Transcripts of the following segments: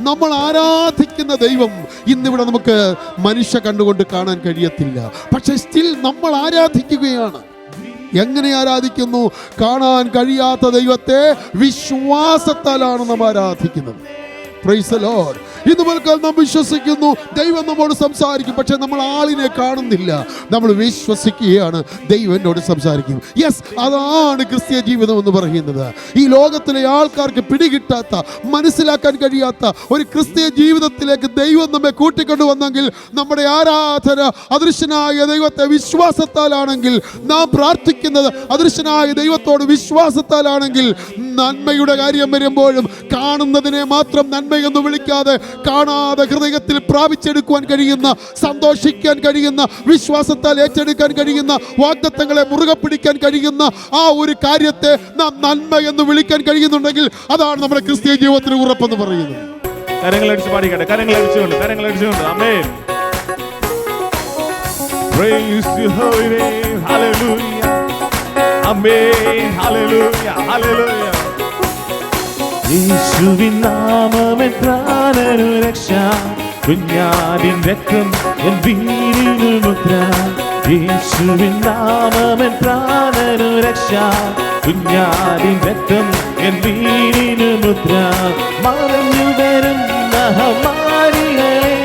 നമ്മൾ ആരാധിക്കുന്ന ദൈവം ഇന്നിവിടെ നമുക്ക് മനുഷ്യ കണ്ടുകൊണ്ട് കാണാൻ കഴിയത്തില്ല. പക്ഷെ സ്റ്റിൽ നമ്മൾ ആരാധിക്കുകയാണ്. എങ്ങനെ ആരാധിക്കുന്നു? കാണാൻ കഴിയാത്ത ദൈവത്തെ വിശ്വാസത്താലാണ് നാം ആരാധിക്കുന്നത്. Praise the Lord. ഇന്ന് മുതൽ നാം വിശ്വസിക്കുന്നു ദൈവം നമ്മോട് സംസാരിക്കും. പക്ഷെ നമ്മൾ ആളിനെ കാണുന്നില്ല, നമ്മൾ വിശ്വസിക്കുകയാണ് ദൈവം എന്നോട് സംസാരിക്കും. യെസ്, അതാണ് ക്രിസ്തീയ ജീവിതം എന്ന് പറയുന്നത്. ഈ ലോകത്തിലെ ആൾക്കാർക്ക് പിടികിട്ടാത്ത, മനസ്സിലാക്കാൻ കഴിയാത്ത ഒരു ക്രിസ്തീയ ജീവിതത്തിലേക്ക് ദൈവം നമ്മെ കൂട്ടിക്കൊണ്ടുവന്നെങ്കിൽ, നമ്മുടെ ആരാധന അദൃശ്യനായ ദൈവത്തെ വിശ്വാസത്താലാണെങ്കിൽ, നാം പ്രാർത്ഥിക്കുന്നത് അദൃശ്യനായ ദൈവത്തോട് വിശ്വാസത്താലാണെങ്കിൽ, നന്മയുടെ കാര്യം വരുമ്പോഴും കാണുന്നതിനെ മാത്രം നന്മയെന്ന് വിളിക്കാതെ കാണാതെ ഹൃദയത്തിൽ പ്രാപിച്ചെടുക്കുവാൻ കഴിയുന്ന, സന്തോഷിക്കാൻ കഴിയുന്ന, വിശ്വാസത്താൽ ഏറ്റെടുക്കാൻ കഴിയുന്ന, വാഗ്ദത്തങ്ങളെ മുറുകെ പിടിക്കാൻ കഴിയുന്ന ആ ഒരു കാര്യത്തെ നാം നന്മ എന്ന് വിളിക്കാൻ കഴിയുന്നുണ്ടെങ്കിൽ അതാണ് നമ്മുടെ ക്രിസ്തീയ ജീവിതത്തിന് ഉറപ്പെന്ന് പറയുന്നത്. കരങ്ങളടിച്ച് പാടിക്കട്ടെ, കരങ്ങളടിച്ചുകൊണ്ട് ആമേൻ. Praise your holy name, hallelujah, amen, hallelujah, hallelujah. യേശുവിൻ നാമമെൻ പ്രാണനു രക്ഷ, കുഞ്ഞാടിൻ രക്തം എൻ വീടിനു മുദ്ര. യേശുവിൻ നാമമെൻ പ്രാണനു രക്ഷ, കുഞ്ഞാടിൻ രക്തം എൻ വീടിനു മുദ്ര. മറഞ്ഞു വരും മഹാമാരികളെ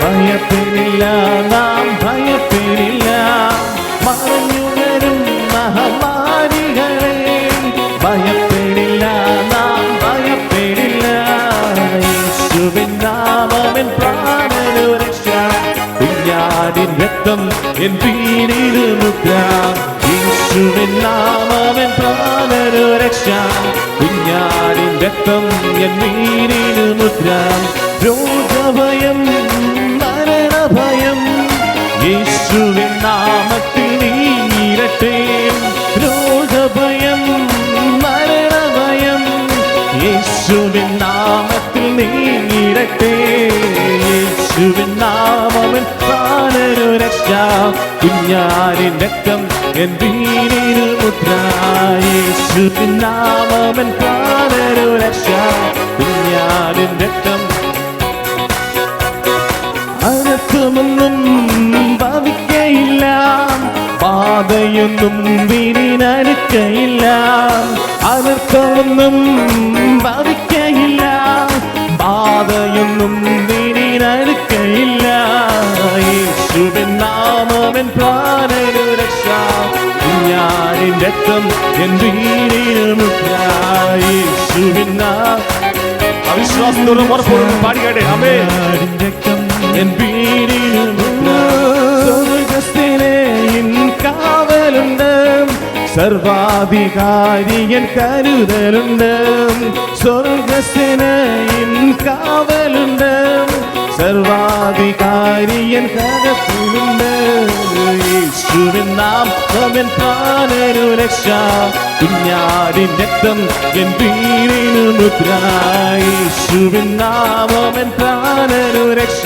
ഭയപ്പെടില്ല, നാം ഭയപ്പെടില്ല. മറഞ്ഞു വരും മഹാമാരികളെ ഭയപ്പെടില്ല, നാം ഭയപ്പെടില്ല. യേശുവിൻ നാമമെൻ പ്രാണനു രക്ഷ, കുഞ്ഞാടിൻ രക്തം എൻ വീടിനു മുദ്ര. യേശുവിൻ നാമമെൻ പ്രാണനു രക്ഷ, കുഞ്ഞാടിൻ രക്തം എൻ വീടിനു മുദ്ര. രോഗഭയം മരണഭയം യേശുവിൻ നാമത്തിൽ നീങ്ങട്ടെ. രോഗഭയം മരണഭയം യേശുവിൻ നാമത്തിൽ നീങ്ങട്ടെ. യേശുവിൻ നാമമെൻ പ്രാണനു രക്ഷ, കുഞ്ഞാടിൻ രക്തം എൻ വീടിനു മുദ്ര. യേശുവിൻ നാമമെൻ പ്രാണനു രക്ഷ, കുഞ്ഞാടിൻ രക്തം. അനർത്ഥമൊന്നും ഭവിക്കയില്ല, ബാധയൊന്നും വീടിനടുക്കയില്ല. അനർത്ഥമൊന്നും ഭവിക്കയില്ല, ബാധയൊന്നും വീടിനടുക്കയില്ല. യേശുവിൻ നാമമെൻ പ്രാണനു രക്ഷ, കുഞ്ഞാടിൻ രക്തം എൻ വീടിനു മുദ്ര. യേശുവിൻ അവിശ്വാസത്തോടും ഉറപ്പോടും പാടിക്കട്ടെ ആമേൻ. രക്തം എൻ വീടിനു മുദ്ര. സ്വർഗ്ഗസ്ഥിലേയും കാവലുണ്ട്, സർവാധികാരിയൻ കരുതലുണ്ട്. സ്വർഗ്ഗസ്ഥിലേയും കാവലുണ്ട്, സർവാധികാരിയൻ കരുതലുണ്ട്. യേശുവിൻ നാമമെൻ പ്രാണനു രക്ഷ, കുഞ്ഞാടിൻ രക്തം എൻ വീടിനു മുദ്ര. യേശുവിൻ നാമമെൻ പ്രാണനു രക്ഷ,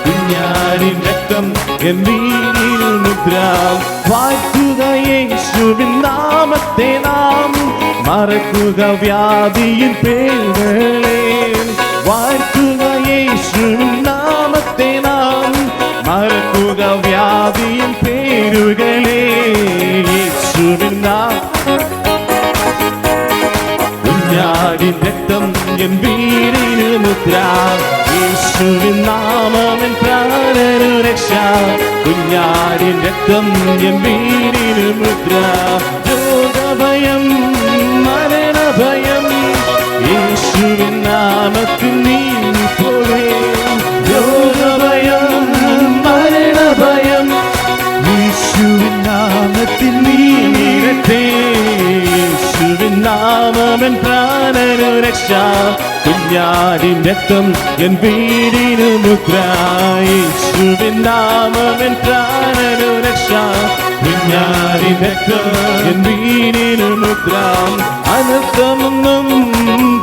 കുഞ്ഞാടിൻ രക്തം എൻ വീടിനു മുദ്ര. വാഴ്ത്തുക യേശുവിൻ നാമത്തെ നാം, മറക്കുക വ്യാധിയിൻ പേരുകളെ. വാഴ്ത്തുക യേശുവിൻ നാമത്തെ നാം, മറക്കുക വ്യാധിയിൻ പേരുകളെ. യേശുവിൻ കുഞ്ഞാടിൻ രക്തം എൻ വീടിനു മുദ്ര. യേശുവിൻ നാമമെൻ പ്രാണനു രക്ഷ, കുഞ്ഞാടിൻ രക്തം എൻ വീടിനു മുദ്ര. രോഗഭയം മരണഭയം യേശുവിൻ നാമത്തിൽ നീങ്ങിപ്പോകേ. രോഗഭയം മരണഭയം യേശുവിൻ നാമത്തിൽ നീങ്ങട്ടെ. യേശുവിൻ നാമമെൻ പ്രാണനു രക്ഷ, കുഞ്ഞാടിൻ രക്തം എൻ വീടിനു മുദ്ര. യേശുവിൻ നാമമെൻ പ്രാണനു രക്ഷ, കുഞ്ഞാടിൻ രക്തം എൻ വീടിനു മുദ്ര. അനർത്ഥമൊന്നും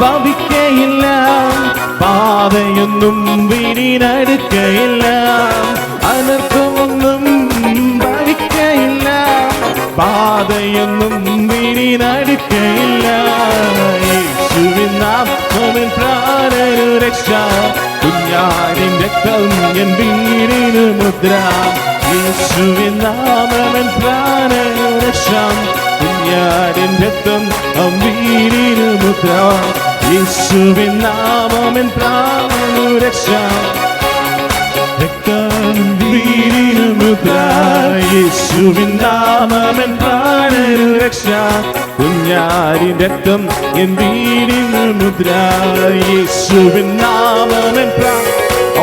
ഭവിക്കയില്ല, പാതയൊന്നും വീടിനടുക്കയില്ല. അനർത്ഥമൊന്നും ഭവിക്കയില്ല, പാതയൊന്നും വീടിനടുക്കയില്ല. യേശുവിൻ നാമമെൻ പ്രാണനു രക്ഷ, കുഞ്ഞാടിൻ രക്തം എൻ വീടിന് മുദ്ര, യേശുവിൻ നാമമെൻ പ്രാണനു രക്ഷ, കുഞ്ഞാടിൻ രക്തം എൻ വീടിന് മുദ്ര, യേശുവിൻ നാമമെൻ പ്രാണനു രക്ഷ, രക്തം വീടിന് മുദ്ര, യേശുവിൻ നാമമെൻ പ്രാണനു രക്ഷ, കുഞ്ഞാടിൻ രക്തം എൻ വീടിന് മുദ്ര, യേശുവിൻ നാമമെൻ പ്രാണനു.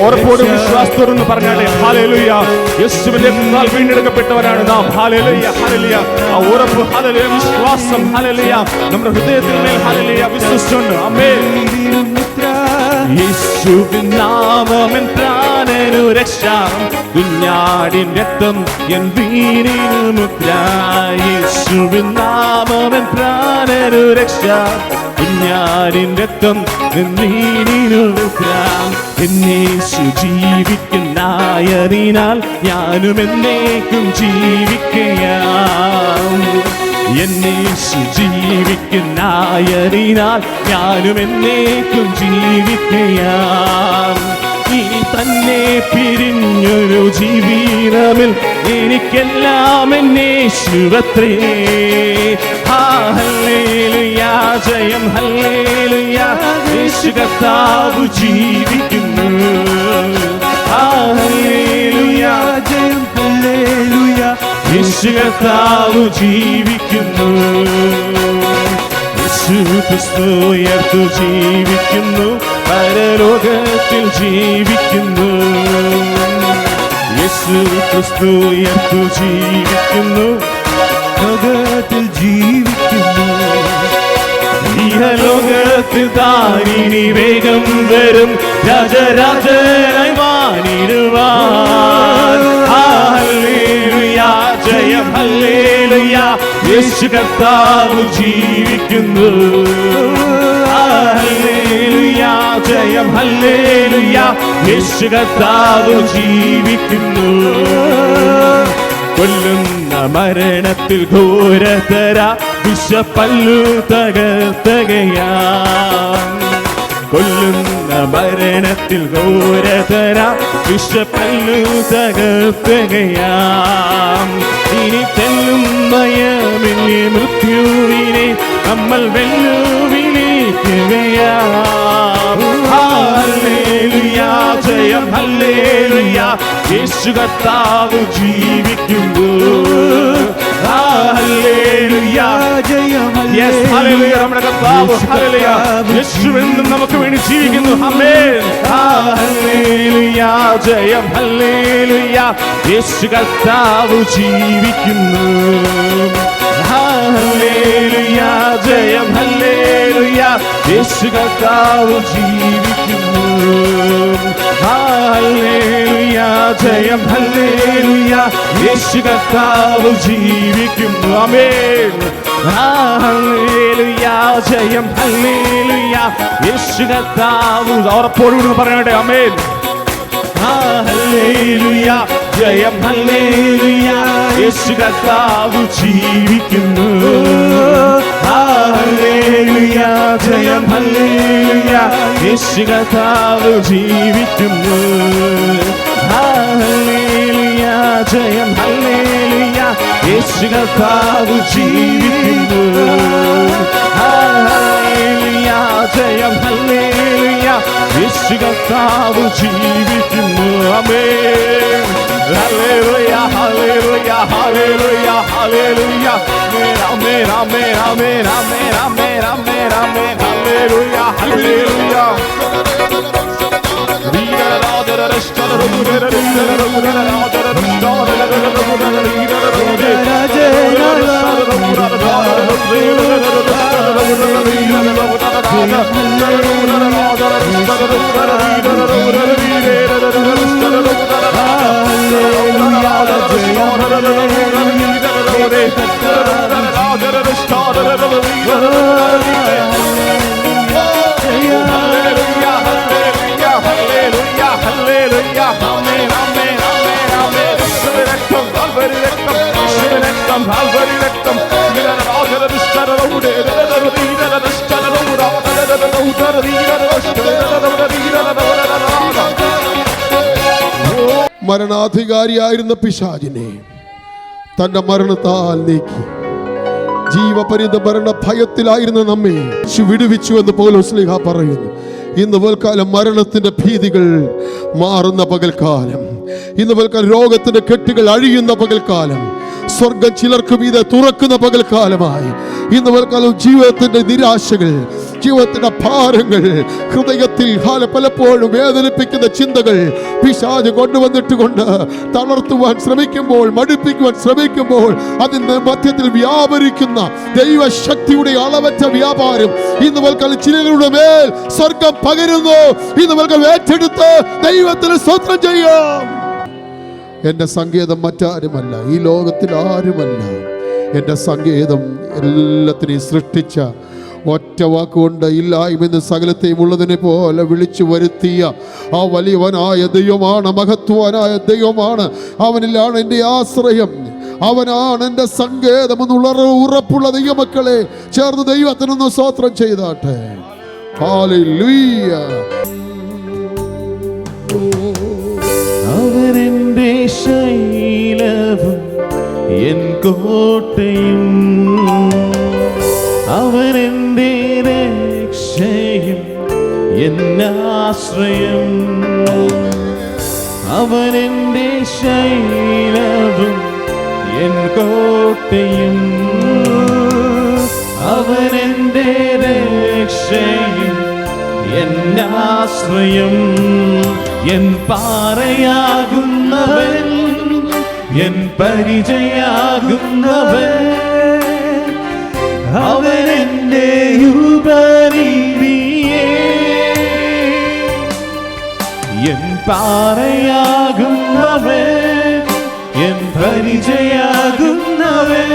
ഉറപ്പോടും വിശ്വാസത്തോടെന്ന് പറഞ്ഞാലേ ഹല്ലേലൂയ, യേശുവിന്റെ രക്തത്താൽ വീണ്ടെടുക്കപ്പെട്ടവരാണ് നാം. Hallelujah, hallelujah. ആ ഉറപ്പ്, ഹല്ലേലൂയ, വിശ്വാസം, ഹല്ലേലൂയ, നമ്മുടെ ഹൃദയത്തിന്മേൽ ഹല്ലേലൂയ വിശ്വസിച്ചുകൊണ്ട് ആമേൻ. യേശുവിൻ നാമമെൻ പ്രാണനു രക്ഷ, കുഞ്ഞാടിൻ രക്തം എൻ വീടിന് മുദ്ര, യേശുവിൻ നാമമെൻ പ്രാണനു രക്ഷ, കുഞ്ഞാടിൻ രക്തം എൻ വീടിന് മുദ്ര, എന്നേശു ജീവിക്കുന്നായതിനാൽ ഞാനും എന്നേക്കും ജീവിക്കയാം, എന്നേശു ജീവിക്കുന്നായതിനാൽ ഞാനും എന്നേക്കും ജീവിക്കയാം, ഇനി തന്നെ പിരിഞ്ഞൊരു ജീവിതമിൽ എനിക്കെല്ലാം എന്നേശുവത്രേ. ഹല്ലേലൂയ, ജയം ഹല്ലേലൂയ, യേശു കർത്താവ് ജീവിക്കുന്നു. ഹല്ലേലൂയ, ജയം ഹല്ലേലൂയ, യേശു കർത്താവ് ജീവിക്കുന്നു. യേശു ക്രിസ്തു ഉയർത്തു ജീവിക്കുന്നു, പരലോകത്തിൽ ജീവിക്കുന്നു. യേശു ക്രിസ്തു ഉയർത്തു ജീവിക്കുന്നു, ലോകത്തിൽ ജീവിക്കുന്നു. ഇഹലോകത്തിൽ താനിനി വേഗം വരും, രാജരാജനായി വാണിടുവാൻ. ഹല്ലേലൂയ, ജയം ഹല്ലേലൂയ, യേശു കർത്താവ് ജീവിക്കുന്നു. ഹല്ലേലൂയ, ജയം ഹല്ലേലൂയ, യേശു കർത്താവ് ജീവിക്കുന്നു. കൊല്ലുന്ന മരണത്തിൽ ഘോരതര വിഷപ്പല്ലു തകർത്തകയാം, കൊല്ലുന്ന മരണത്തിൽ ഘോരതര വിഷപ്പല്ലു തകർത്തകയാം, ഇനി തെല്ലും ഭയമില്ലേ മൃത്യുവിനെ നമ്മൾ വെല്ലുവിളിക്കുകയാം. ഹല്ലേലൂയ, ജയം ഹല്ലേലൂയ, യേശു കർത്താവ് ജീവിക്കുന്നു. ഹല്ലേലൂയ, ജയം ഹല്ലേലൂയ, നമ്മുടെ കർത്താവ് ഹല്ലേലൂയ, യേശുവെന്നും നമുക്ക് വേണ്ടി ജീവിക്കുന്നു. ആമേൻ. ഹല്ലേലൂയ, ജയം ഹല്ലേലൂയ, യേശു കർത്താവ് ജീവിക്കുന്നു. ഹല്ലേലൂയ, ജയം ഹല്ലേലൂയ, യേശു കർത്താവ് ജീവിക്കുന്നു. ഹല്ലേലൂയ, ജയം ഹല്ലേലൂയ, യേശു കർത്താവ് ജീവിക്കുന്നു. ആമേൻ. ഹല്ലേലൂയ, ജയം ഹല്ലേലൂയ, യേശു കർത്താവ്. ഉറപ്പോടുകൂടി പറയട്ടെ ആമേൻ. ഹല്ലേലൂയ, ജയം ഹല്ലേലൂയ, യേശു കർത്താവ് ജീവിക്കുന്നു. ഹല്ലേലൂയ, ജയം ഹല്ലേലൂയ, യേശു കർത്താവ് ജീവിക്കുന്നു. ഹല്ലേലൂയ, ജയം ഹല്ലേലൂയ, യേശു കർത്താവ് ജീവിക്കുന്നു. ഹല്ലേലൂയ, ജയം ഹല്ലേലൂയ, യേശു കർത്താവ് ജീവിക്കുന്നു. ആമേൻ. ഹല്ലേലൂയ, ഹല്ലേലൂയ, ഹല്ലേലൂയ, ഹല്ലേലൂയ, ആമേൻ, ആമേൻ, ആമേൻ, ആമേൻ, ആമേൻ, ആമേൻ, ആമേൻ, ഹല്ലേലൂയ, ഹല്ലേലൂയ. മരണാധികാരിയായിരുന്ന പിശാചിനെ തന്റെ മരണത്താൽ നീക്കി ജീവപര്യന്ത മരണ ഭയത്തിലായിരുന്ന നമ്മെ വിടുവിച്ചു എന്ന് പൗലോസ് ശ്ലീഹ പറയുന്നു. ഇന്ന് പകൽക്കാലം മരണത്തിന്റെ ഭീതികൾ മാറുന്ന പകൽക്കാലം, ഇന്ന് പകൽക്കാലം രോഗത്തിന്റെ കെട്ടുകൾ അഴിയുന്ന പകൽക്കാലം, സ്വർഗം ചിലർക്ക് മീതെ തുറക്കുന്ന പകൽക്കാലമായി ഇന്ന് പകൽക്കാലം ജീവിതത്തിന്റെ നിരാശകൾ, ജീവിതത്തിന്റെ ഭാരങ്ങൾ, ഹൃദയത്തിൽ പലപ്പോഴും വേദനിപ്പിക്കുന്ന ചിന്തകൾ പിശാച് കൊണ്ടുവന്നിട്ടുകൊണ്ട് തളർത്തുവാൻ ശ്രമിക്കുമ്പോൾ, മടുപ്പിക്കുവാൻ ശ്രമിക്കുമ്പോൾ അതിന്റെ മധ്യത്തിൽ വ്യാപരിക്കുന്ന ദൈവശക്തിയുടെ അളവറ്റ വ്യാപാരം ഇന്ന് പകൽക്കാലം ചിലരുടെ മേൽ സ്വർഗം പകരുന്നു. ഇന്ന് പകൽക്കാലം ഏറ്റെടുത്ത് ദൈവത്തിന് സ്തോത്രം ചെയ്യാം. എൻ്റെ സങ്കേതം മറ്റാരുമല്ല, ഈ ലോകത്തിൽ ആരുമല്ല. എൻ്റെ സങ്കേതം എല്ലാത്തിനെയും സൃഷ്ടിച്ച ഒറ്റ വാക്കുകൊണ്ട് ഇല്ലായ്മ സകലത്തെയും ഉള്ളതിനെ പോലെ വിളിച്ചു വരുത്തിയ ആ വലിയവനായ ദൈവമാണ്, മഹത്വനായ ദൈവമാണ്. അവനിലാണ് എൻ്റെ ആശ്രയം, അവനാണ് എൻ്റെ സങ്കേതം എന്നുള്ള ഉറപ്പുള്ള ദൈവമക്കളെ ചേർന്ന് ദൈവത്തിനൊന്ന് സ്തോത്രം ചെയ്താട്ടെ. ഹല്ലേലൂയ. അവരെന്റെ ശൈലവും എൻ കോട്ടയും, അവരെന്റെ രക്ഷയും എന്നാശ്രയം. അവരെന്റെ ശൈലവും എൻ കോട്ടയും, അവരെന്റെ രക്ഷയും എന്നാശ്രയം. എൻ പാറയാകുന്നവൻ, എൻ പരിചയാകുന്നവൻ, അവനെന്റെ ഉപരിയെ. എൻ പാറയാകുന്നവൻ, എൻ പരിചയാകുന്നവൻ,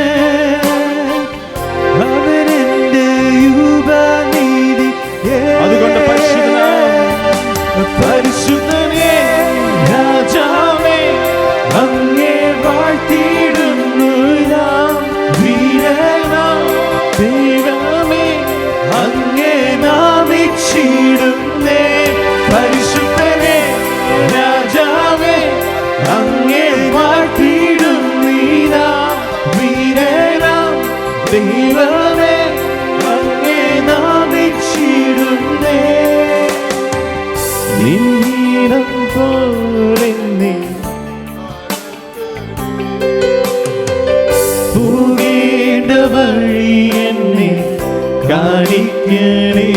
അവനെന്റെ ഉപനിധി. അതുകൊണ്ട് പരിശുദ്ധനേ രാജാവേ, അങ്ങേ വാഴ്ത്തിയിടുന്നു ഞാൻ. വീരനാം ദൈവമേ, അങ്ങേ നാമിച്ചിടുന്നേ. പരിശുദ്ധനേ രാജാവേ, അങ്ങേ വാഴ്ത്തിയിടുന്നു ഞാൻ. വീരനാം ദൈവമേ, അങ്ങേ നാമിച്ചിടുന്നേ. നീരം പോലെ പോകേണ്ട വഴി എന്നെ കാണിക്കണേ.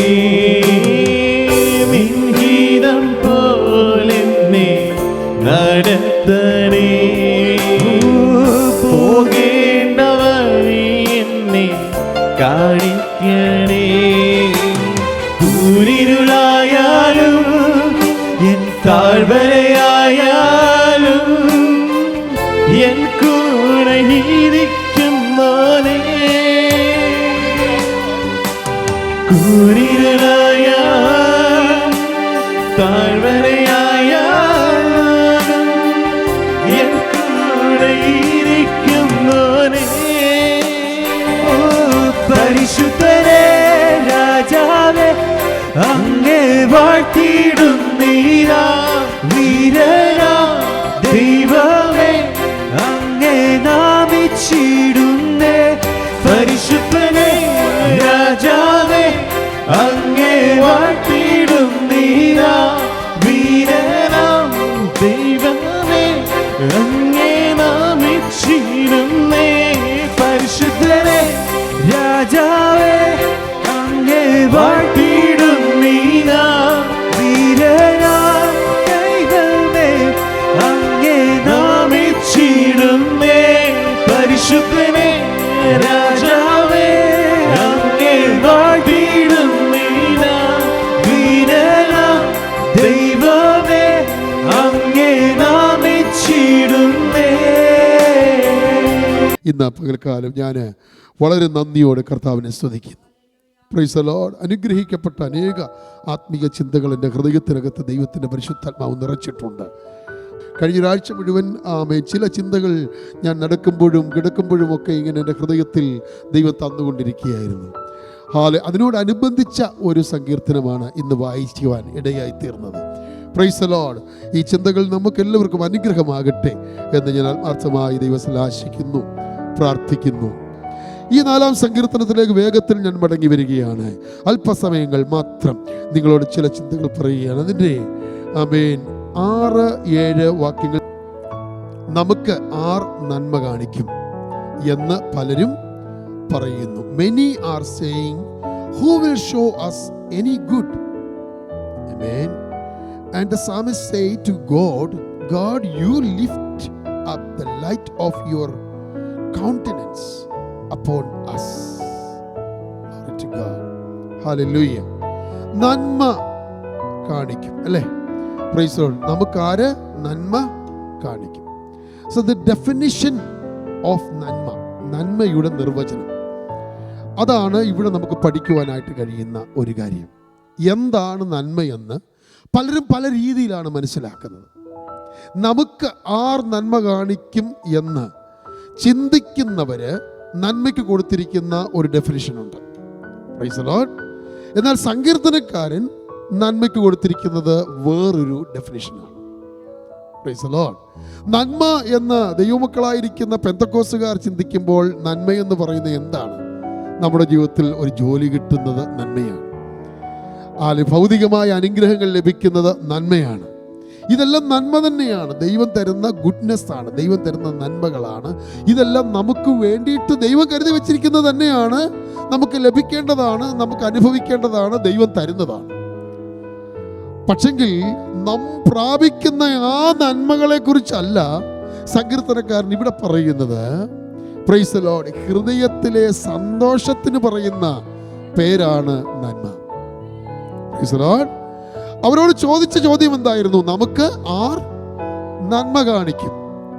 മിൻഹീരം പോലെ നടത്തണേ. പോകേണ്ട വഴി എന്നെ കാണിക്കണേ. കൂരിരുളായാലും എൻ താഴ്വരയായാലും എൻ കൂടെ ഇരിക്കുന്നോനേ. കൂരിരുളായാലും താഴ്വരയായാലും എൻ കൂടെ ഇരിക്കുന്നോനേ. പരിശുദ്ധനേ രാജാവേ, അങ്ങേ വാഴ്ത്തിയിടുന്നീരാ. വീരനാ ദൈവമേ, അങ്ങേ നാമിച്ചിടുന്നേ. പരിശുദ്ധനേ രാജാവേ, അങ്ങേ വാഴ്ത്തിയിടുന്നീരാ. വീരനാ ദൈവമേ, അങ്ങേ നാമിച്ചിടുന്നേ. പരിശുദ്ധനേ രാജാവേ, അങ്ങേ വാഴ്ത്തിയിടുന്നീരാ. വീരനാ ദൈവമേ, അങ്ങേ നാമിച്ചിടുന്നേ. പരിശുദ്ധനേ രാജാവേ, അങ്ങേ വാഴ്ത്തിയിടുന്നീരാ. വീരനാ ദൈവമേ, അങ്ങേ നാമിച്ചിടുന്നേ. ഇന്ന് പകൽക്കാലം ഞാൻ വളരെ നന്ദിയോടെ കർത്താവിനെ സ്തുതിക്കുന്നു. Praise the Lord. അനുഗ്രഹിക്കപ്പെട്ട അനേക ആത്മീയ ചിന്തകൾ എൻ്റെ ഹൃദയത്തിനകത്ത് ദൈവത്തിൻ്റെ പരിശുദ്ധാത്മാവ് നിറച്ചിട്ടുണ്ട്. കഴിഞ്ഞ ഒരാഴ്ച മുഴുവൻ ചില ചിന്തകൾ ഞാൻ നടക്കുമ്പോഴും കിടക്കുമ്പോഴും ഒക്കെ ഇങ്ങനെ എൻ്റെ ഹൃദയത്തിൽ ദൈവം തന്നുകൊണ്ടിരിക്കുകയായിരുന്നു. അതിനോടനുബന്ധിച്ച ഒരു സങ്കീർത്തനമാണ് ഇന്ന് വായിക്കുവാൻ ഇടയായി തീർന്നത്. Praise the Lord. ഈ ചിന്തകൾ നമുക്ക് എല്ലാവർക്കും അനുഗ്രഹമാകട്ടെ എന്ന് ഞാൻ ആത്മാർത്ഥമായി ദൈവത്തിൽ ആശിക്കുന്നു, പ്രാർത്ഥിക്കുന്നു. ഈ 4-ാം സങ്കീർത്തനത്തിലേക്ക് വേഗത്തിൽ ഞാൻ മടങ്ങി വരികയാണ്. അല്പസമയങ്ങൾ മാത്രം നിങ്ങളോട് ചില ചിന്തകൾ പറയുകയാണ്. അതിൻ്റെ 6-7 വാക്യങ്ങൾ നമുക്ക് ആർ നന്മ കാണിക്കും എന്ന് പലരും പറയുന്നു. Many are saying, who will show us any good? Amen. And the psalmist say to God, God, you lift up the light of your countenance upon us. Glory to God. Hallelujah. നന്മ കാണിക്കും അല്ലേ? Praise the Lord. നമുക്ക് ആര് നന്മ കാണിക്കും? So the definition of നന്മ, നന്മയുടെ നിർവചനം, അതാണ് ഇവിടെ നമുക്ക് പഠിക്കുവാനായിട്ട് കഴിയുന്ന ഒരു കാര്യം. എന്താണ് നന്മയെന്ന് പലരും പല രീതിയിലാണ് മനസ്സിലാക്കുന്നത്. നമുക്ക് ആർ നന്മ കാണിക്കും എന്ന് ചിന്തിക്കുന്നവര് നന്മയ്ക്ക് കൊടുത്തിരിക്കുന്ന ഒരു ഡെഫിനിഷനുണ്ട്. Praise the Lord. എന്നാൽ സങ്കീർത്തനക്കാരൻ നന്മയ്ക്ക് കൊടുത്തിരിക്കുന്നത് വേറൊരു ഡെഫിനിഷനാണ്. Praise the Lord. നന്മ എന്ന് ദൈവമക്കളായിരിക്കുന്ന പെന്തക്കോസ്തുകാർ ചിന്തിക്കുമ്പോൾ നന്മയെന്ന് പറയുന്നത് എന്താണ്? നമ്മുടെ ജീവിതത്തിൽ ഒരു ജോലി കിട്ടുന്നത് നന്മയാണ്, ഭൗതികമായ അനുഗ്രഹങ്ങൾ ലഭിക്കുന്നത് നന്മയാണ്. ഇതെല്ലാം നന്മ തന്നെയാണ്. ദൈവം തരുന്ന ഗുഡ്നെസ് ആണ്, ദൈവം തരുന്ന നന്മകളാണ്. ഇതെല്ലാം നമുക്ക് വേണ്ടിയിട്ട് ദൈവം കരുതി വെച്ചിരിക്കുന്നത് തന്നെയാണ്, നമുക്ക് ലഭിക്കേണ്ടതാണ്, നമുക്ക് അനുഭവിക്കേണ്ടതാണ്, ദൈവം തരുന്നതാണ്. പക്ഷെങ്കിൽ നാം പ്രാപിക്കുന്ന ആ നന്മകളെ കുറിച്ചല്ല സങ്കീർത്തനക്കാരൻ ഇവിടെ പറയുന്നത്. Praise the Lord. ഹൃദയത്തിലെ സന്തോഷത്തിന് പറയുന്ന പേരാണ് നന്മ. Praise the Lord. അവരോട് ചോദിച്ച ചോദ്യം എന്തായിരുന്നു? നമുക്ക് ആർ നന്മ കാണിക്കും?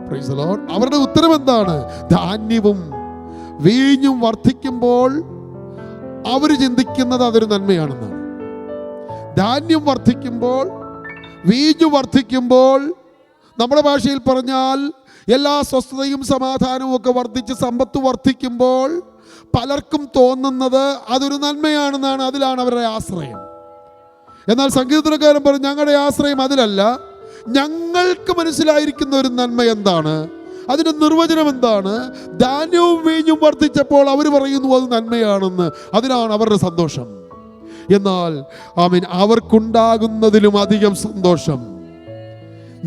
Praise the Lord. അവരുടെ ഉത്തരം എന്താണ്? ധാന്യവും വീഞ്ഞും വർദ്ധിക്കുമ്പോൾ അവർ ചിന്തിക്കുന്നത് അതൊരു നന്മയാണെന്നാണ്. ധാന്യം വർദ്ധിക്കുമ്പോൾ, വീഞ്ഞു വർദ്ധിക്കുമ്പോൾ, നമ്മുടെ ഭാഷയിൽ പറഞ്ഞാൽ എല്ലാ സ്വസ്ഥതയും സമാധാനവും ഒക്കെ വർദ്ധിച്ച് സമ്പത്ത് വർദ്ധിക്കുമ്പോൾ പലർക്കും തോന്നുന്നത് അതൊരു നന്മയാണെന്നാണ്. അതിലാണ് അവരുടെ ആശ്രയം. എന്നാൽ സങ്കീർത്തനക്കാരൻ പറഞ്ഞു, ഞങ്ങളുടെ ആശ്രയം അതിലല്ല. ഞങ്ങൾക്ക് മനസ്സിലായിരിക്കുന്ന ഒരു നന്മ എന്താണ്, അതിൻ്റെ നിർവചനം എന്താണ്? ധാന്യവും വീഞ്ഞും വർദ്ധിച്ചപ്പോൾ അവർ പറയുന്നു അത് നന്മയാണെന്ന്. അതിലാണ് അവരുടെ സന്തോഷം. എന്നാൽ ആമേൻ, അവർക്കുണ്ടാകുന്നതിലും അധികം സന്തോഷം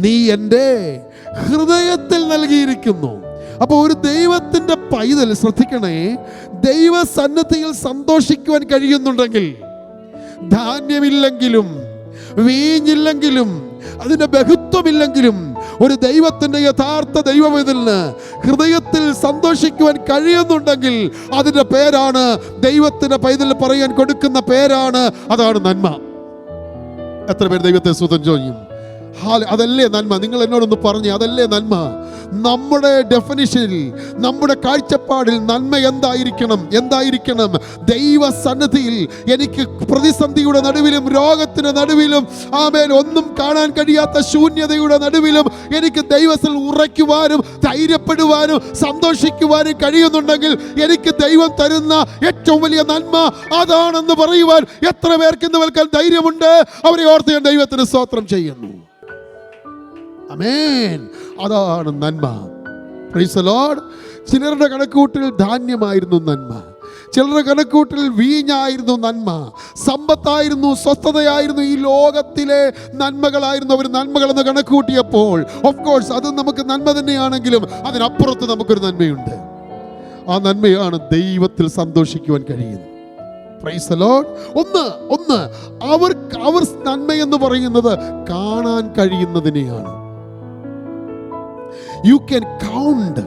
നീ എൻ്റെ ഹൃദയത്തിൽ നൽകിയിരിക്കുന്നു. അപ്പോൾ ഒരു ദൈവത്തിൻ്റെ പൈതൽ ശ്രദ്ധിക്കണേ, ദൈവസന്നിധിയിൽ സന്തോഷിക്കുവാൻ കഴിയുന്നുണ്ടെങ്കിൽ, ധാന്യമില്ലെങ്കിലും വീഞ്ഞില്ലെങ്കിലും അതിൻ്റെ ബഹുത്വമില്ലെങ്കിലും ഒരു ദൈവത്തിൻ്റെ യഥാർത്ഥ ദൈവവേദലിന് ഹൃദയത്തിൽ സന്തോഷിക്കുവാൻ കഴിയുന്നുണ്ടെങ്കിൽ അതിൻ്റെ പേരാണ്, ദൈവത്തിൻ്റെ പൈതൽ പറയാൻ കൊടുക്കുന്ന പേരാണ്, അതാണ് നന്മ. എത്ര പേർ ദൈവത്തെ സ്തുതിച്ചു ചെയ്യും? അതല്ലേ നന്മ? നിങ്ങൾ എന്നോടൊന്ന് പറഞ്ഞേ, അതല്ലേ നന്മ? നമ്മുടെ ഡെഫിനിഷനിൽ, നമ്മുടെ കാഴ്ചപ്പാടിൽ നന്മ എന്തായിരിക്കണം? ദൈവസന്നിധിയിൽ എനിക്ക് പ്രതിസന്ധിയുടെ നടുവിലും രോഗത്തിന്റെ നടുവിലും ആമേൻ ഒന്നും കാണാൻ കഴിയാത്ത ശൂന്യതയുടെ നടുവിലും എനിക്ക് ദൈവത്തിൽ ഉറയ്ക്കുവാനും ധൈര്യപ്പെടുവാനും സന്തോഷിക്കുവാനും കഴിയുന്നുണ്ടെങ്കിൽ എനിക്ക് ദൈവം തരുന്ന ഏറ്റവും വലിയ നന്മ അതാണെന്ന് പറയുവാൻ എത്ര പേർക്ക് ഇന്ന് വൽക്കാൻ ധൈര്യമുണ്ട്? അവരെ ഓർത്ത് ഞാൻ ദൈവത്തിന് സ്തോത്രം ചെയ്യുന്നു. ആമേൻ. അതാണ് നന്മ. Praise the Lord. ചിലരുടെ കണക്കൂട്ടിൽ ധാന്യമായിരുന്നു നന്മ, ചിലരുടെ കണക്കൂട്ടിൽ വീഞ്ഞായിരുന്നു നന്മ, സമ്പത്തായിരുന്നു, സ്വസ്ഥതയായിരുന്നു, ഈ ലോകത്തിലെ നന്മകളായിരുന്നു അവർ നന്മകളെന്ന് കണക്കൂട്ടിയപ്പോൾ ഓഫ് കോഴ്സ് അത് നമുക്ക് നന്മ തന്നെയാണെങ്കിലും അതിനപ്പുറത്ത് നമുക്കൊരു നന്മയുണ്ട്. ആ നന്മയാണ് ദൈവത്തിൽ സന്തോഷിക്കുവാൻ കഴിയുന്നത്. Praise the Lord. ഒന്ന് അവർ നന്മയെന്ന് പറയുന്നത് കാണാൻ കഴിയുന്നതിനെയാണ്. യു ക്യാൻ കൗണ്ട്,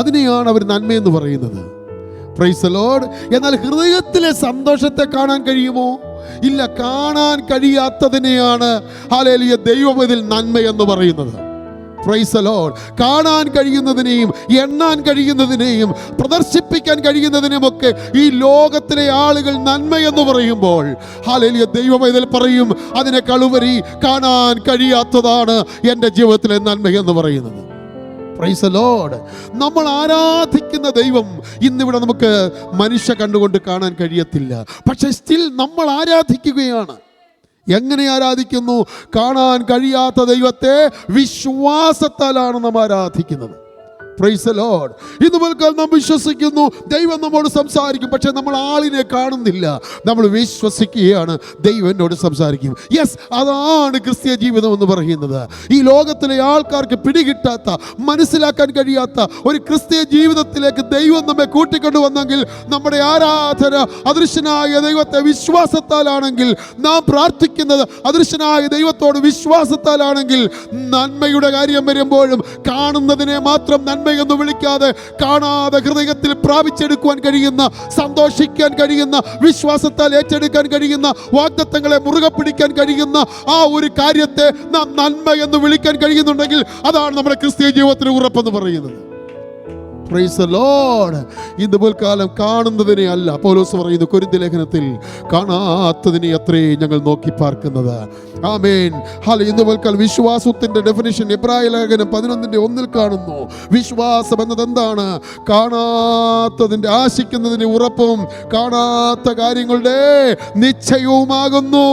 അതിനെയാണ് അവർ നന്മയെന്ന് പറയുന്നത്. Praise the Lord. എന്നാൽ ഹൃദയത്തിലെ സന്തോഷത്തെ കാണാൻ കഴിയുമോ? ഇല്ല. കാണാൻ കഴിയാത്തതിനെയാണ് ഹല്ലേലൂയ ദൈവവേദൽ നന്മയെന്ന് പറയുന്നത്. Praise the Lord. കാണാൻ കഴിയുന്നതിനെയും എണ്ണാൻ കഴിയുന്നതിനെയും പ്രദർശിപ്പിക്കാൻ കഴിയുന്നതിനുമൊക്കെ ഈ ലോകത്തിലെ ആളുകൾ നന്മയെന്ന് പറയുമ്പോൾ ഹല്ലേലൂയ ദൈവവേദൽ പറയും അതിനേക്കാൾ ഉപരി കാണാൻ കഴിയാത്തതാണ് എൻ്റെ ജീവിതത്തിലെ നന്മയെന്ന് പറയുന്നത്. Praise the Lord. നമ്മൾ ആരാധിക്കുന്ന ദൈവം ഇന്നിവിടെ നമുക്ക് മനുഷ്യ കണ്ടുകൊണ്ട് കാണാൻ കഴിയത്തില്ല. പക്ഷെ സ്റ്റിൽ നമ്മൾ ആരാധിക്കുകയാണ്. എങ്ങനെ ആരാധിക്കുന്നു? കാണാൻ കഴിയാത്ത ദൈവത്തെ വിശ്വാസത്താലാണ് നാം ആരാധിക്കുന്നത്. Praise the Lord. ഇന്ന് മുതൽ നാം വിശ്വസിക്കുന്നു ദൈവം നമ്മോട് സംസാരിക്കും. പക്ഷെ നമ്മൾ ആളിനെ കാണുന്നില്ല. നമ്മൾ വിശ്വസിക്കുകയാണ് ദൈവം എന്നോട് സംസാരിക്കും. യെസ്, അതാണ് ക്രിസ്തീയ ജീവിതം എന്ന് പറയുന്നത്. ഈ ലോകത്തിലെ ആൾക്കാർക്ക് പിടികിട്ടാത്ത, മനസ്സിലാക്കാൻ കഴിയാത്ത ഒരു ക്രിസ്തീയ ജീവിതത്തിലേക്ക് ദൈവം നമ്മെ കൂട്ടിക്കൊണ്ടുവന്നെങ്കിൽ, നമ്മുടെ ആരാധന അദൃശ്യനായ ദൈവത്തെ വിശ്വാസത്താലാണെങ്കിൽ, നാം പ്രാർത്ഥിക്കുന്നത് അദൃശ്യനായ ദൈവത്തോട് വിശ്വാസത്താലാണെങ്കിൽ, നന്മയുടെ കാര്യം വരുമ്പോഴും കാണുന്നതിനെ മാത്രം നന്മ എന്ന് വിളിക്കാതെ കാണാതെ ഹൃദയത്തിൽ പ്രാപിച്ചെടുക്കുവാൻ കഴിയുന്ന, സന്തോഷിക്കാൻ കഴിയുന്ന, വിശ്വാസത്താൽ ഏറ്റെടുക്കാൻ കഴിയുന്ന, വാഗ്ദത്തങ്ങളെ മുറുകെ പിടിക്കാൻ കഴിയുന്ന ആ ഒരു കാര്യത്തെ നാം നന്മ എന്ന് വിളിക്കാൻ കഴിയുന്നുണ്ടെങ്കിൽ അതാണ് നമ്മുടെ ക്രിസ്തീയ ജീവിതത്തിന് ഉറപ്പെന്ന് പറയുന്നത്. Praise the Lord. ഇന്ന് മുൽക്കാലം കാണുന്നതിനെ അല്ല, പൗലോസ് പറയുന്നു കൊരിന്ത്യ ലേഖനത്തിൽ, കാണാത്തതിനെ അത്രേ ഞങ്ങൾ നോക്കി പാർക്കുന്നത്. ആമേൻ. ഇന്ന് മുൽക്കാലം വിശ്വാസത്തിന്റെ ഡെഫിനിഷൻ എബ്രായ ലേഖനം 11:1 കാണുന്നു. വിശ്വാസം എന്നത് എന്താണ്? കാണാത്തതിന്റെ, ആശിക്കുന്നതിന്റെ ഉറപ്പും കാണാത്ത കാര്യങ്ങളുടെ നിശ്ചയവുമാകുന്നു.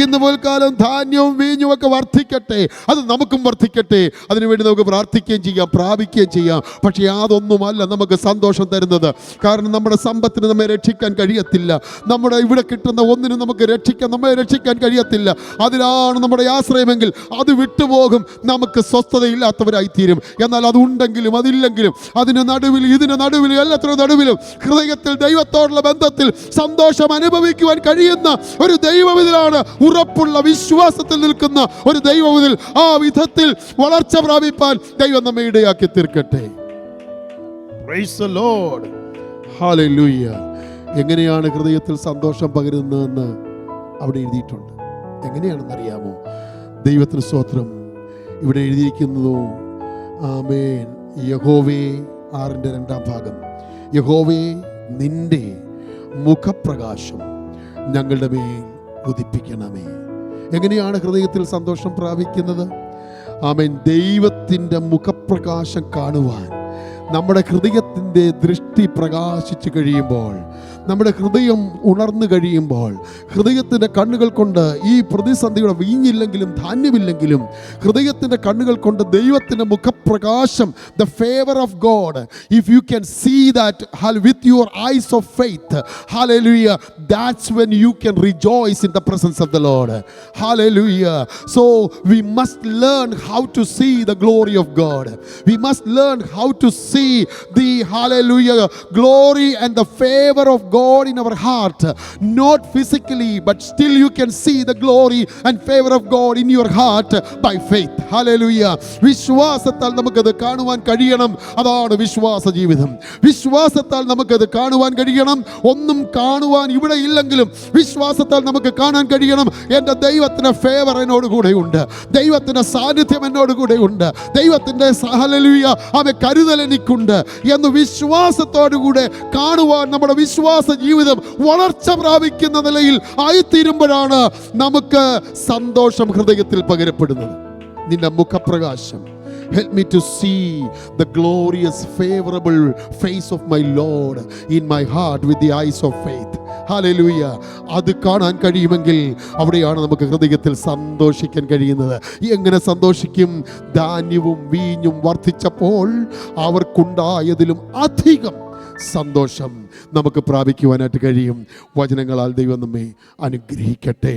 ഇന്ന് മുൽക്കാലം ധാന്യവും വീഞ്ഞും ഒക്കെ വർദ്ധിക്കട്ടെ, അത് നമുക്കും വർദ്ധിക്കട്ടെ. അതിനുവേണ്ടി നമുക്ക് പ്രാർത്ഥിക്കുകയും ചെയ്യാം, പ്രാപിക്കുകയും ചെയ്യാം. പക്ഷേ യാതൊന്നും അല്ല നമുക്ക് സന്തോഷം തരുന്നത്. കാരണം നമ്മുടെ സമ്പത്തിന് നമ്മെ രക്ഷിക്കാൻ കഴിയത്തില്ല. നമ്മുടെ ഇവിടെ കിട്ടുന്ന ഒന്നിനും നമുക്ക് നമ്മെ രക്ഷിക്കാൻ കഴിയത്തില്ല. അതിലാണ് നമ്മുടെ ആശ്രയമെങ്കിൽ അത് വിട്ടുപോകും. നമുക്ക് സ്വസ്ഥതയില്ലാത്തവരായി തീരും. എന്നാൽ അതുണ്ടെങ്കിലും അതില്ലെങ്കിലും, ഇതിന് നടുവിൽ എല്ലാത്തിനും നടുവിലും ഹൃദയത്തിൽ ദൈവത്തോടുള്ള ബന്ധത്തിൽ സന്തോഷം അനുഭവിക്കുവാൻ കഴിയുന്ന ഒരു ദൈവവിധിലാണ്, ഉറപ്പുള്ള വിശ്വാസത്തിൽ നിൽക്കുന്ന ഒരു ദൈവവിധിൽ. ആ വിധത്തിൽ വളർച്ച പ്രാപിപ്പാൻ ദൈവം നമ്മെ ഇടയാക്കി തീർക്കട്ടെ. Praise the Lord. Hallelujah. എങ്ങനെയാണ് ഹൃദയത്തിൽ സന്തോഷം പകരുന്നതെന്ന് അവിടെ എഴുതിയിട്ടുണ്ട്. എങ്ങനെയാണെന്നറിയാമോ? ദൈവത്തിന് സ്തോത്രം. ഇവിടെ എഴുതിയിരിക്കുന്നു, ആമേൻ, യഹോവേ, 6:2 യഹോവേ, നിന്റെ മുഖപ്രകാശം ഞങ്ങളുടെ മേൽ ഉദിപ്പിക്കണമേ. എങ്ങനെയാണ് ഹൃദയത്തിൽ സന്തോഷം പ്രാപിക്കുന്നത്? ആമേൻ, ദൈവത്തിൻ്റെ മുഖപ്രകാശം കാണുവാൻ നമ്മുടെ ഹൃദയത്തിൻ്റെ ദൃഷ്ടി പ്രകാശിച്ചു കഴിയുമ്പോൾ, നമ്മുടെ ഹൃദയം ഉണർന്നു കഴിയുമ്പോൾ, ഹൃദയത്തിൻ്റെ കണ്ണുകൾ കൊണ്ട് ഈ പ്രതിസന്ധിയുടെ വീഞ്ഞില്ലെങ്കിലും ധാന്യമില്ലെങ്കിലും ഹൃദയത്തിൻ്റെ കണ്ണുകൾ കൊണ്ട് ദൈവത്തിൻ്റെ മുഖപ്രകാശം, the favor of God, if you can see that with your eyes of faith, hallelujah, that's when you can rejoice in the presence of the Lord. Hallelujah. So we must learn how to see the glory of God. We must learn how to see the, hallelujah, glory and the favor of God in our heart. Not physically, but still you can see the glory and favor of God in your heart by faith. Hallelujah. വിശ്വാസത്താൽ നമുക്കത് കാണുവാൻ കഴിയണം. അതാണ് വിശ്വാസ ജീവിതം. വിശ്വാസത്താൽ നമുക്കത് കാണുവാൻ കഴിയണം. ഒന്നും കാണുവാൻ ഇവിടെ ഇല്ലെങ്കിലും വിശ്വാസത്താൽ നമുക്ക് കാണാൻ കഴിയണം, എൻ്റെ ദൈവത്തിൻ്റെ ഫേവർ എന്നോട് കൂടെയുണ്ട്, ദൈവത്തിൻ്റെ സാന്നിധ്യം എന്നോട് കൂടെയുണ്ട്, ദൈവത്തിൻ്റെ, ഹല്ലേലൂയ, കരുതൽ എനിക്കുണ്ട് എന്ന് വിശ്വാസത്തോടുകൂടെ കാണുവാൻ നമ്മുടെ വിശ്വാസ ജീവിതം വളർച്ച പ്രാപിക്കുന്ന നിലയിൽ ആയിത്തീരുമ്പോഴാണ് നമുക്ക് സന്തോഷം ഹൃദയത്തിൽ പകരപ്പെടുന്നത്. നിന്റെ മുഖപ്രകാശം, help me to see the glorious favorable face of my Lord in my heart with the eyes of faith. Hallelujah. അത് കാണാൻ കഴിയുമെങ്കിൽ അവിടെയാണ് നമുക്ക് ഹൃദയത്തിൽ സന്തോഷിക്കാൻ കഴിയുന്നത്. എങ്ങനെ സന്തോഷിക്കും? ധാന്യവും വീഞ്ഞും വർദ്ധിച്ചപ്പോൾ അവർക്കുണ്ടായതിലും അധികം സന്തോഷം നമുക്ക് പ്രാപിക്കുവാനായിട്ട് കഴിയും. വചനങ്ങളാൽ ദൈവം നമ്മെ അനുഗ്രഹിക്കട്ടെ.